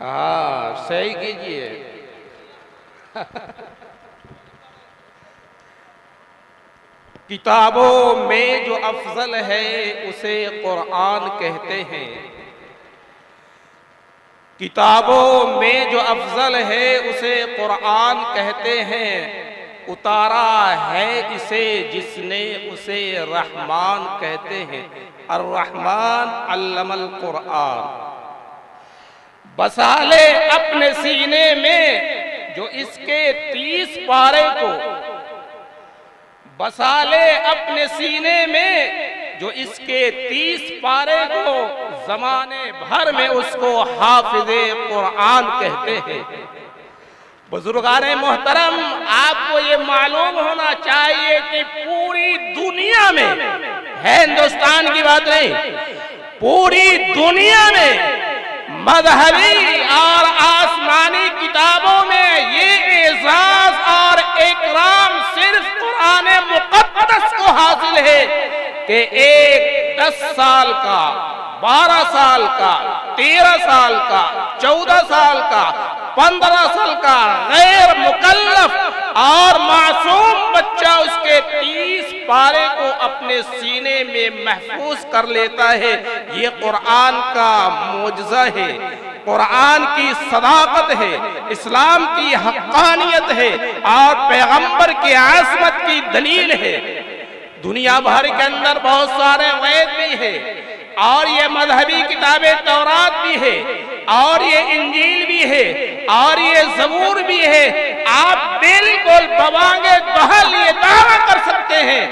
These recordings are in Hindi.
हाँ सही कीजिए। किताबों में जो अफजल है उसे कुरान कहते हैं। किताबों में जो अफजल है उसे कुरान कहते हैं। उतारा है इसे जिसने उसे रहमान कहते हैं। अर्रहमान अल्लमल कुरान। बसा ले अपने सीने में जो इसके 30 पारे को, बसा ले अपने सीने में जो इसके 30 पारे को, जमाने भर में उसको हाफिज़े कुरान कहते हैं। बुजुर्गाने मोहतरम, आपको ये मालूम होना चाहिए कि पूरी दुनिया में, है हिंदुस्तान की बात नहीं, पूरी दुनिया में मजहबी और आसमानी किताबों में ये एजाज और इकराम सिर्फ कुरान मुक़द्दस को हासिल है कि एक 10 साल का, 12 साल का, 13 साल का, 14 साल का, 15 साल का गैर मुकल्लफ और मासूम बच्चा उसके 30 पारे को अपने सीने में महफूज कर लेता है। ये कुरान का मोजज़ा है, कुरान की सदाकत है, इस्लाम की हक़ानियत है और पैगंबर की आसमत की दलील है। दुनिया भर के अंदर बहुत सारे वेद भी है और ये मजहबी किताबें तौरात भी है और ये इंजील भी है और ये ज़बूर भी है। आप बिल्कुल बवांगे बहल ये दावा कर सकते हैं।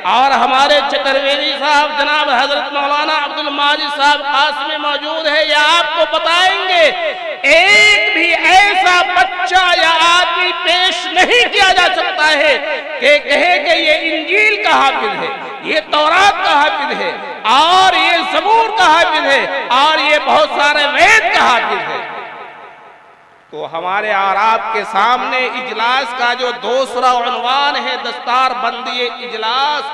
और हमारे चतुर्वेदी साहब जनाब हजरत मौलाना अब्दुल माजिद साहब पास में मौजूद है, या आपको बताएंगे एक भी ऐसा बच्चा या आदमी पेश नहीं किया जा सकता है कि कहे कि ये इंजील का हाफिज है, ये तौरात का हाफिज है और ये ज़बूर का हाफिज है और ये बहुत सारे वेद का हाफिज है। तो हमारे और आपके सामने इजलास का जो दूसरा उन्वान है, दस्तार बंदी इजलास,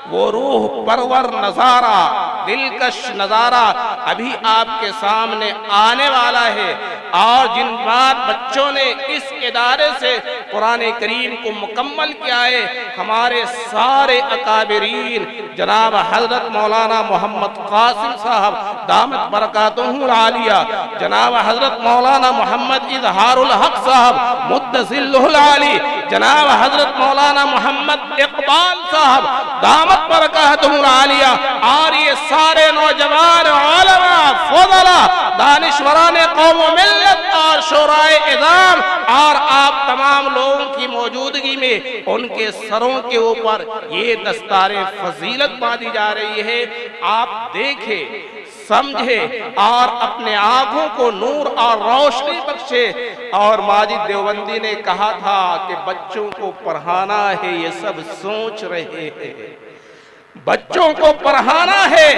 वो रूह परवर नज़ारा, दिलकश नज़ारा अभी आपके सामने आने वाला है। और जिन बात बच्चों ने इस इदारे से कुरान करीम को मुकम्मल किया है, हमारे सारे अकाबिरीन जनाब हजरत मौलाना मोहम्मद कासिम साहब दामत बरकातुहुल आलिया, जनाब हजरत मौलाना मोहम्मद इजहारुल हक साहब मुद्दसिल्लुहुल आली, जनाब हजरत मौलाना मोहम्मद इकबाल साहब दामत बरकातुहुल आलिया और ये सारे नौजवान उलमा फज़ला दानिशवरान कौम व मिल्लत और शोराए इज़ाम और आप तमाम लोगों की मौजूदगी में उनके सरों के ऊपर ये दस्तारे फजीलत बांधी जा रही है। आप देखें, समझे और अपने आंखों को नूर और रोशनी बख्शे। और माजिद देवबंदी ने कहा था कि बच्चों को पढ़ाना है, ये सब सोच रहे हैं, बच्चों को पढ़ाना है,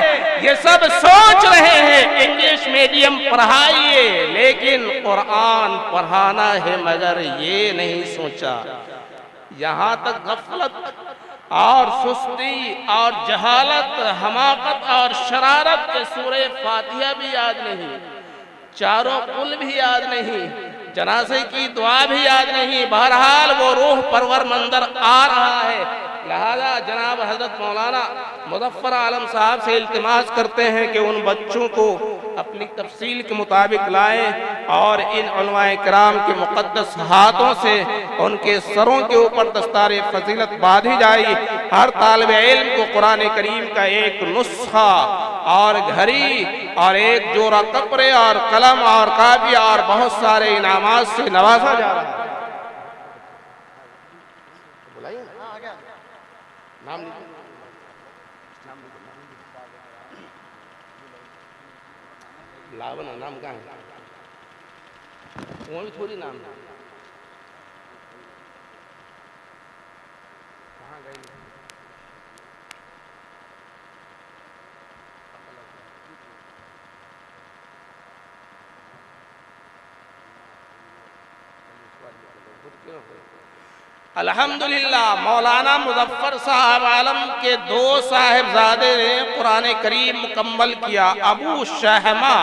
ये सब सोच रहे हैं इंग्लिश मीडियम पढ़ाइए, लेकिन कुरान पढ़ाना है मगर ये नहीं सोचा। यहाँ तक गफलत और सुस्ती और जहालत, हमाकत और शरारत के सूरे फातिहा भी याद नहीं, चारों कुल भी याद नहीं, जनाजे की दुआ भी याद नहीं। बहरहाल वो रूह परवर मंजर आ रहा है। लिहाजा जनाब हजरत मौलाना मुज़फ्फर आलम साहब से इल्तिमास करते हैं कि उन बच्चों को अपनी तफसील के मुताबिक लाएं और इन उलमाए किराम के मुक़द्दस हाथों से उनके सरों के ऊपर दस्तारे फजीलत बांधी जाए। हर तालिब इल्म को कुरान करीम का एक नुस्खा और घड़ी और एक जोड़ा कपड़े और कलम और कापिया और बहुत सारे इनामात से नवाजा जा रहा है। नाम लिखो, लावन नाम कहाँ है? वहाँ भी थोड़ी नाम है। कहाँ गए? अल्हम्दुलिल्लाह मौलाना मुज़फ्फर साहब आलम के 2 साहिबजादे ने कुरान करीम मुकम्मल किया। अबू शहमा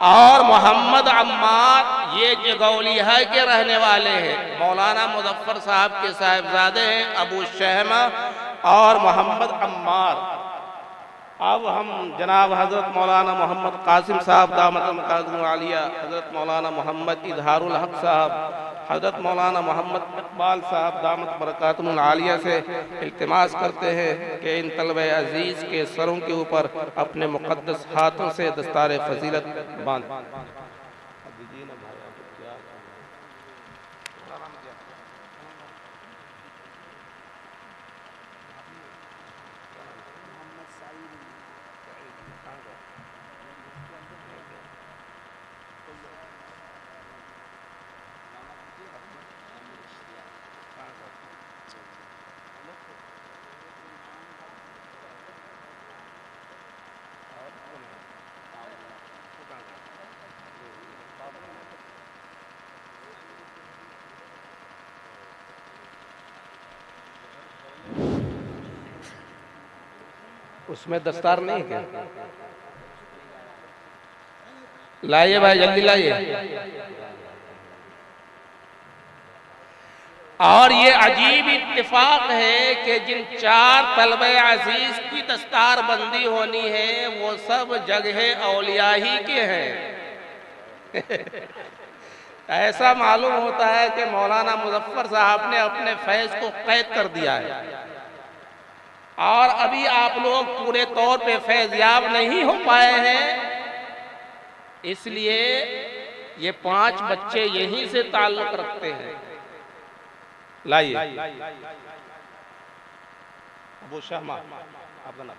और मोहम्मद अम्मार ये जगौलिया के रहने वाले हैं। मौलाना मुजफ्फर साहब के साहिबजादे हैं अबू शहमा और मोहम्मद अम्मार। अब हम जनाब हज़रत मौलाना मोहम्मद कासिम साहब दामत मकारिम आलिया, हज़रत मौलाना मोहम्मद इजहारुल हक साहब, हज़रत मौलाना मोहम्मद इकबाल साहब दामत बरकातुहुल आलिया से इल्तिमास करते हैं कि इन तलबे अजीज़ के सरों के ऊपर अपने मुक़द्दस हाथों से दस्तार फजीलत बांध। उसमें दस्तार नहीं है क्या? लाइए भाई, जल्दी लाइए। और ये अजीब इत्तेफाक है कि जिन 4 तलबे अजीज की दस्तार बंदी होनी है वो सब जगह औलिया ही के हैं। ऐसा मालूम होता है कि मौलाना मुजफ्फर साहब ने अपने फैज को कैद कर दिया है और अभी आप लोग पूरे तौर पे फैज़याब नहीं हो पाए हैं। इसलिए ये 5 बच्चे यहीं से ताल्लुक रखते हैं। लाइए अबू शहमा, आपका नाम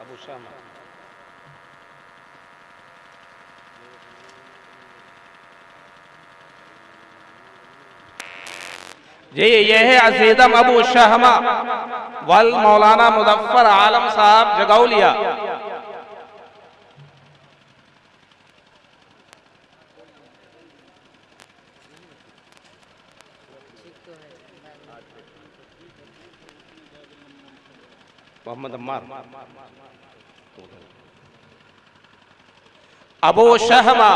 अबू शहमा। जी ये है अजीदम अबू शहमा वल मौलाना मुजफ्फर आलम साहब जगौलिया। मोहम्मद अम्मार अबू शहमा।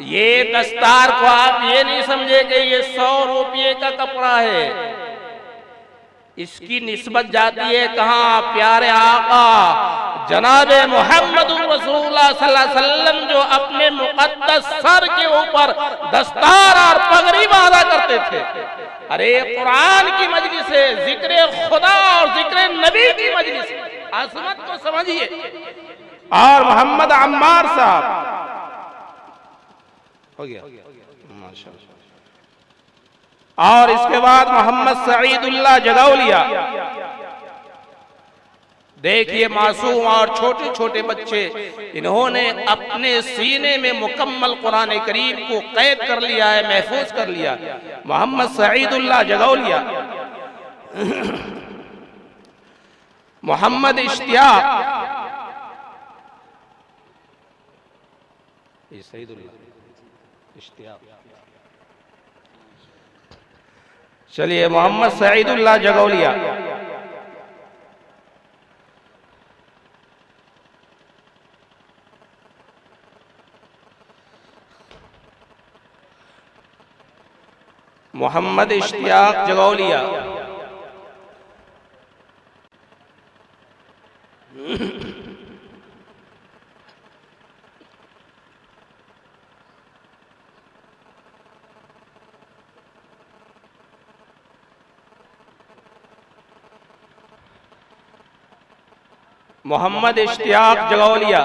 ये दस्तार को आप ये नहीं समझे कि ये 100 रुपये का कपड़ा है। इसकी निस्बत जाती है कहाँ? प्यारे आका जनाबे मोहम्मद रसूलुल्लाह सल्लल्लाहु अलैहि वसल्लम जो अपने मुक़द्दस सर के ऊपर दस्तार और पगड़ी बांधा करते थे। अरे कुरान की मजलिस है, जिक्र खुदा और जिक्र नबी की मजलिस है, अज़मत को समझिए। और मोहम्मद अम्मार साहब हो गया माशाअल्लाह। और इसके बाद मोहम्मद सईदुल्लाह जगौलिया। देखिए मासूम और छोटे छोटे बच्चे, इन्होंने अपने सीने में मुकम्मल कुरान करीम को कैद कर लिया है, महफूज कर लिया। मोहम्मद सईदुल्लाह जगौलिया, मोहम्मद इश्तियाक, सईदुल्लाह इश्तियाक। चलिए मोहम्मद सईदुल्लाह जगौलिया। मोहम्मद इश्तियाक जगौलिया। मोहम्मद इश्तियाक जगौलिया।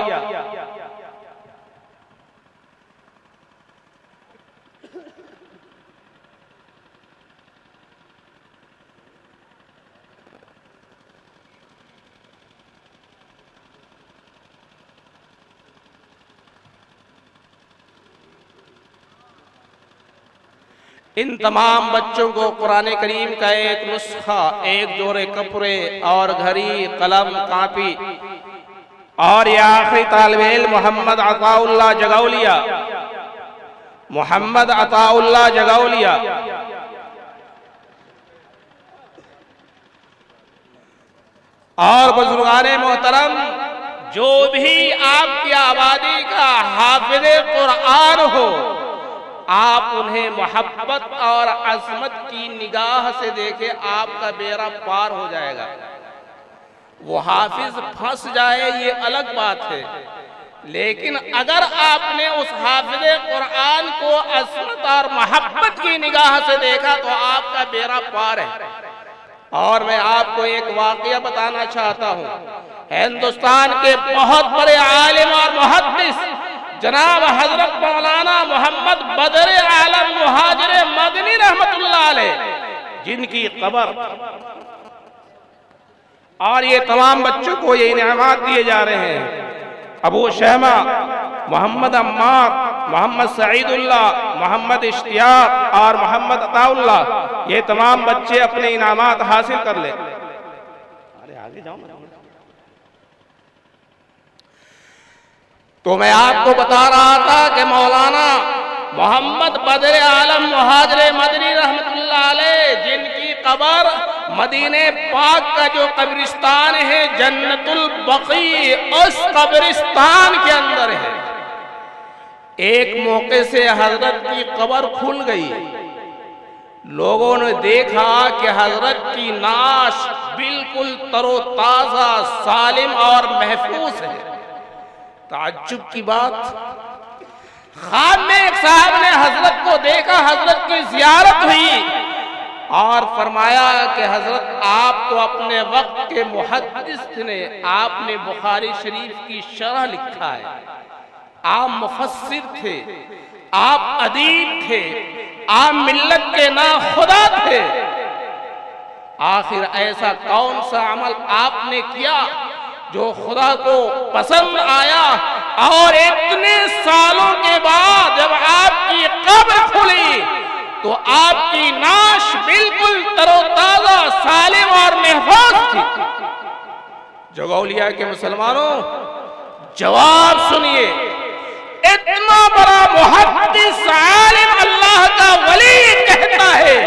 इन तमाम बच्चों को कुरान करीम का एक नुस्खा, एक जोड़े कपड़े और घड़ी, कलम, कापी और ये आखिरी तालिबे इल्म मोहम्मद अताउल्लाह जगौलिया, मोहम्मद अताउल्लाह जगौलिया। और बुजुर्गाने मोहतरम जो भी आपकी आबादी का हाफिज़े कुरान हो, आप उन्हें मोहब्बत और अज़मत की निगाह से देखें, आपका बेड़ा पार हो जाएगा। वो हाफिज फंस जाए ये अलग बात है, लेकिन अगर आपने उस हाफिज़े कुरान को अज़मत और मोहब्बत की निगाह से देखा तो आपका बेड़ा पार है। और मैं आपको एक वाक़या बताना चाहता हूँ। हिंदुस्तान के बहुत बड़े आलिम और मुहद्दिस जनाब हजरत मौलाना मोहम्मद बदर आलम मुहाजिर मदनी रहमतुल्लाह अलैह, जिनकी कब्र और ये तमाम बच्चों को ये इनामात दिए जा रहे हैं। अबू शहमा, मोहम्मद अम्मार, मोहम्मद सईदुल्लाह, मोहम्मद इश्तियाक और मोहम्मद अताउल्लाह, ये तमाम बच्चे अपने इनामात हासिल कर ले। अरे आगे जाओ ना। तो मैं आपको बता रहा था कि मौलाना मोहम्मद बदर आलम मुहाजिर मदनी रहमतुल्लाह अलैह, जिनकी कब्र मदीने पाक का जो कब्रिस्तान है जन्नतुल बकी, उस कब्रिस्तान के अंदर है। एक मौके से हजरत की कब्र खुल गई। लोगों ने देखा कि हजरत की नाश बिल्कुल तरोताजा, सालिम और महफूज है। ताज्जुब की बात, ख्वाब में एक साहब ने हजरत को देखा, हजरत की जियारत हुई और फरमाया कि हजरत आप तो अपने वक्त के मुहद्दिस ने, आपने बुखारी शरीफ की शरह लिखा है, आप मुफस्सिर थे, आप अदीब थे, आप मिल्लत के ना खुदा थे। आखिर ऐसा कौन सा अमल आपने किया जो खुदा को पसंद आया और इतने सालों के बाद जब आपकी कब्र खुली तो आपकी नाश बिल्कुल तरोताजा, सालिम और महफूज थी। जगौलिया के मुसलमानों, जवाब सुनिए। इतना बड़ा मुहद्दिस आलिम अल्लाह का वली कहता है,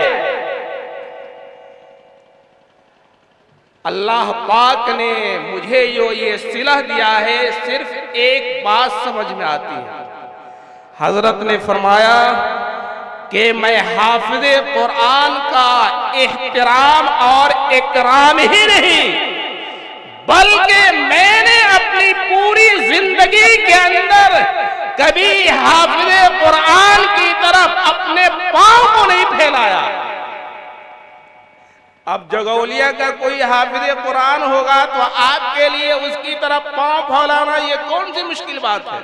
अल्लाह पाक ने मुझे जो ये सिलह दिया है, सिर्फ एक बात समझ में आती है। हजरत ने फरमाया कि मैं हाफिज़े कुरान का एहतराम और इकराम ही नहीं, बल्कि मैंने अपनी पूरी जिंदगी के अंदर कभी हाफिज़े कुरान की तरफ अपने पांव को नहीं फैलाया। अब जगौलिया का कोई हाफिज़े कुरान होगा तो आपके लिए उसकी तरफ पांव फैलाना ये कौन सी मुश्किल बात है।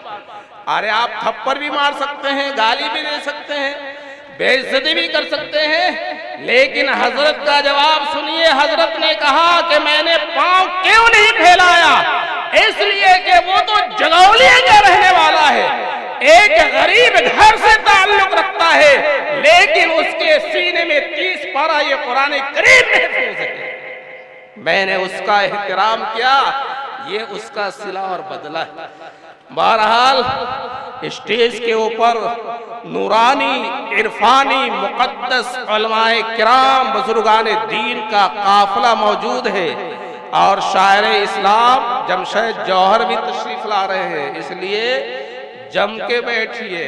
अरे आप थप्पड़ भी मार सकते हैं, गाली भी दे सकते हैं, बेइज्जती भी कर सकते हैं, लेकिन हजरत का जवाब सुनिए। हजरत ने कहा कि मैंने पांव क्यों नहीं फैलाया, इसलिए कि वो तो जगौलिया का रहने वाला है, एक गरीब घर से ताल्लुक रखता है, लेकिन उसके सीने में 30 पारा ये कुरान करीम महफूज है। मैंने उसका एहतराम किया, ये उसका सिला और बदला है। बहरहाल स्टेज के ऊपर नूरानी, इरफानी, मुक़द्दस उलमाए किराम, बुजुर्गान दीन का काफिला मौजूद है और शायर इस्लाम जमशेद जौहर भी तशरीफ ला रहे हैं, इसलिए जम के बैठिए।